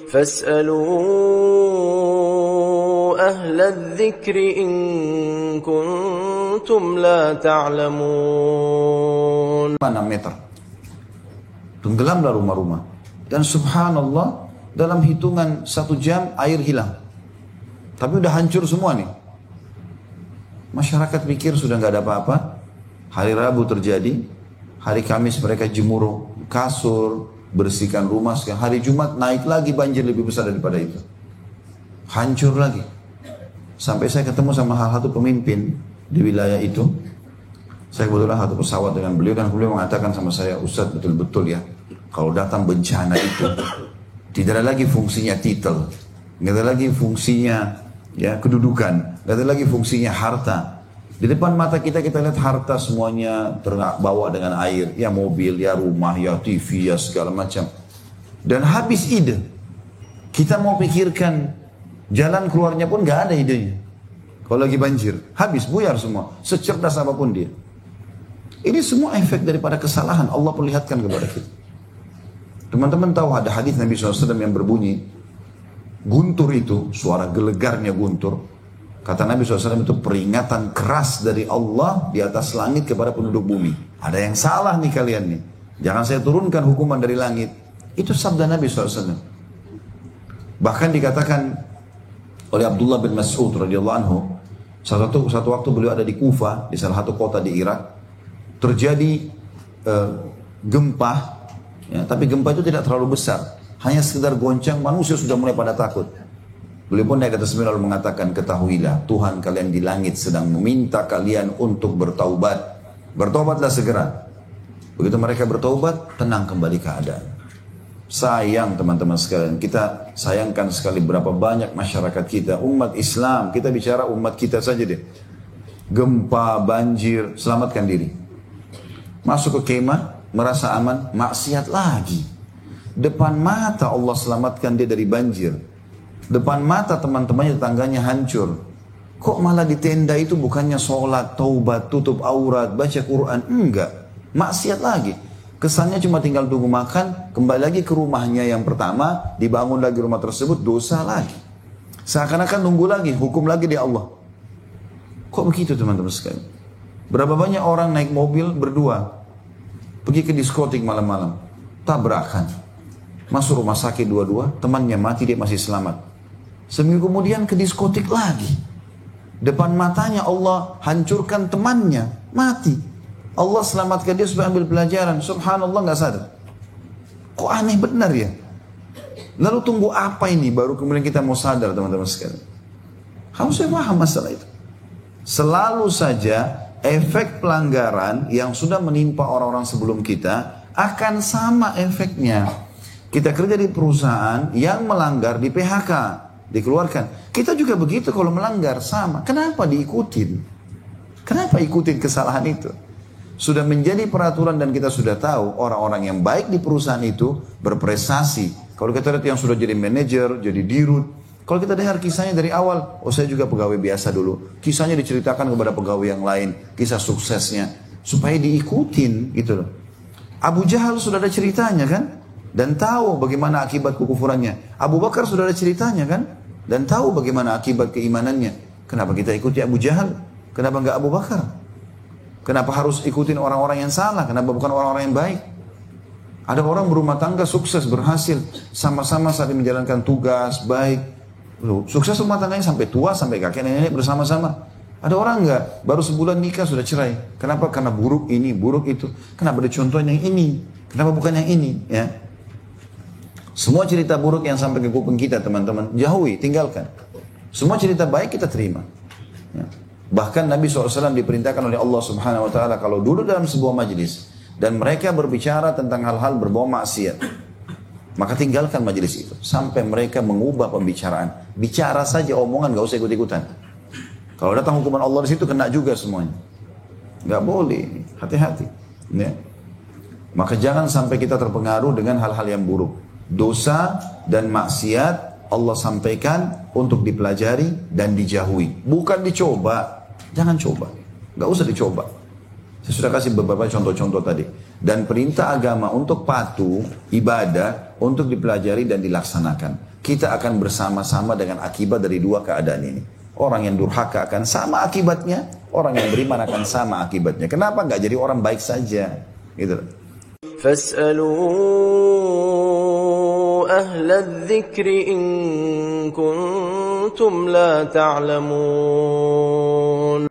فاسألوا أهل الذكر إن كنتم لا تعلمون. 6 meter. Tenggelamlah rumah-rumah. Dan subhanallah, dalam hitungan 1 jam air hilang. Tapi udah hancur semua nih. Masyarakat pikir sudah nggak ada apa-apa. Hari Rabu terjadi, hari Kamis mereka jemur kasur, bersihkan rumah. Hari Jumat naik lagi banjir lebih besar daripada itu. Hancur lagi. Sampai saya ketemu sama salah satu pemimpin di wilayah itu. Saya kebetulan satu pesawat dengan beliau, dan beliau mengatakan sama saya, Ustadz betul-betul ya, kalau datang bencana itu tidak ada lagi fungsinya titel, nggak ada lagi fungsinya ya kedudukan, nggak ada lagi fungsinya harta. Di depan mata kita lihat harta semuanya terbawa dengan air, ya mobil, ya rumah, ya TV, ya segala macam. Dan habis ide. Kita mau pikirkan jalan keluarnya pun nggak ada idenya. Kalau lagi banjir, habis, buyar semua, secerdas apapun dia. Ini semua efek daripada kesalahan Allah perlihatkan kepada kita. Teman-teman tahu ada hadis Nabi SAW yang berbunyi, guntur itu, suara gelegarnya guntur, kata Nabi SAW itu peringatan keras dari Allah di atas langit kepada penduduk bumi. Ada yang salah nih kalian nih, jangan saya turunkan hukuman dari langit. Itu sabda Nabi SAW. Bahkan dikatakan oleh Abdullah bin Mas'ud radhiyallahu anhu, satu waktu beliau ada di Kufa, di salah satu kota di Irak, terjadi gempa, ya, tapi gempa itu tidak terlalu besar, hanya sekedar goncang, manusia sudah mulai pada takut. Beliau pun naik ke atas minbar mengatakan, ketahuilah Tuhan kalian di langit sedang meminta kalian untuk bertaubat. Bertaubatlah segera. Begitu mereka bertaubat, tenang kembali keadaan. Sayang teman-teman sekalian, kita sayangkan sekali berapa banyak masyarakat kita, umat Islam, kita bicara umat kita saja deh. Gempa, banjir, selamatkan diri. Masuk ke kemah, merasa aman, maksiat lagi. Depan mata Allah selamatkan dia dari banjir. Depan mata teman-temannya, tetangganya hancur. Kok malah di tenda itu bukannya sholat, taubat, tutup aurat, baca Quran? Enggak, maksiat lagi. Kesannya cuma tinggal tunggu makan, kembali lagi ke rumahnya yang pertama, dibangun lagi rumah tersebut, dosa lagi. Seakan-akan nunggu lagi, hukum lagi di Allah. Kok begitu teman-teman sekalian? Berapa banyak orang naik mobil berdua, pergi ke diskotik malam-malam, tabrakan, masuk rumah sakit dua-dua, temannya mati, dia masih selamat. Seminggu kemudian ke diskotik lagi, depan matanya Allah hancurkan temannya, mati. Allah selamatkan dia supaya ambil pelajaran. Subhanallah, nggak sadar. Kok aneh benar ya? Lalu tunggu apa ini baru kemudian kita mau sadar teman-teman sekalian? Harusnya paham masalah itu. Selalu saja efek pelanggaran yang sudah menimpa orang-orang sebelum kita akan sama efeknya. Kita kerja di perusahaan yang melanggar di PHK, dikeluarkan. Kita juga begitu kalau melanggar, sama. Kenapa diikutin? Kenapa ikutin kesalahan itu? Sudah menjadi peraturan dan kita sudah tahu orang-orang yang baik di perusahaan itu berprestasi. Kalau kita lihat yang sudah jadi manajer, jadi dirut, kalau kita dengar kisahnya dari awal, oh saya juga pegawai biasa dulu. Kisahnya diceritakan kepada pegawai yang lain, kisah suksesnya, supaya diikutin gitu loh. Abu Jahal sudah ada ceritanya kan? Dan tahu bagaimana akibat kekufurannya. Abu Bakar sudah ada ceritanya kan? Dan tahu bagaimana akibat keimanannya. Kenapa kita ikuti Abu Jahal? Kenapa enggak Abu Bakar? Kenapa harus ikutin orang-orang yang salah? Kenapa bukan orang-orang yang baik? Ada orang berumah tangga sukses, berhasil, sama-sama saling menjalankan tugas, baik. Loh, sukses rumah tangganya sampai tua, sampai kakek nenek bersama-sama. Ada orang enggak, baru sebulan nikah sudah cerai. Kenapa? Karena buruk ini, buruk itu. Kenapa ada contoh yang ini? Kenapa bukan yang ini? Ya. Semua cerita buruk yang sampai ke kuping kita teman-teman, jauhi, tinggalkan. Semua cerita baik kita terima. Ya. Bahkan Nabi SAW diperintahkan oleh Allah Subhanahu Wa Taala kalau duduk dalam sebuah majlis dan mereka berbicara tentang hal-hal berbau maksiat, maka tinggalkan majlis itu sampai mereka mengubah pembicaraan. Bicara saja omongan, gak usah ikut-ikutan. Kalau datang hukuman Allah di situ kena juga semuanya. Gak boleh, hati-hati. Ya. Maka jangan sampai kita terpengaruh dengan hal-hal yang buruk. Dosa dan maksiat Allah sampaikan untuk dipelajari dan dijauhi, bukan dicoba. Jangan coba, gak usah dicoba. Saya sudah kasih beberapa contoh-contoh tadi. Dan perintah agama untuk patuh, ibadah, untuk dipelajari dan dilaksanakan. Kita akan bersama-sama dengan akibat dari dua keadaan ini. Orang yang durhaka akan sama akibatnya, orang yang beriman akan sama akibatnya. Kenapa nggak jadi orang baik saja? Gitu. فاسألوا أهل الذكر إن كنتم لا تعلمون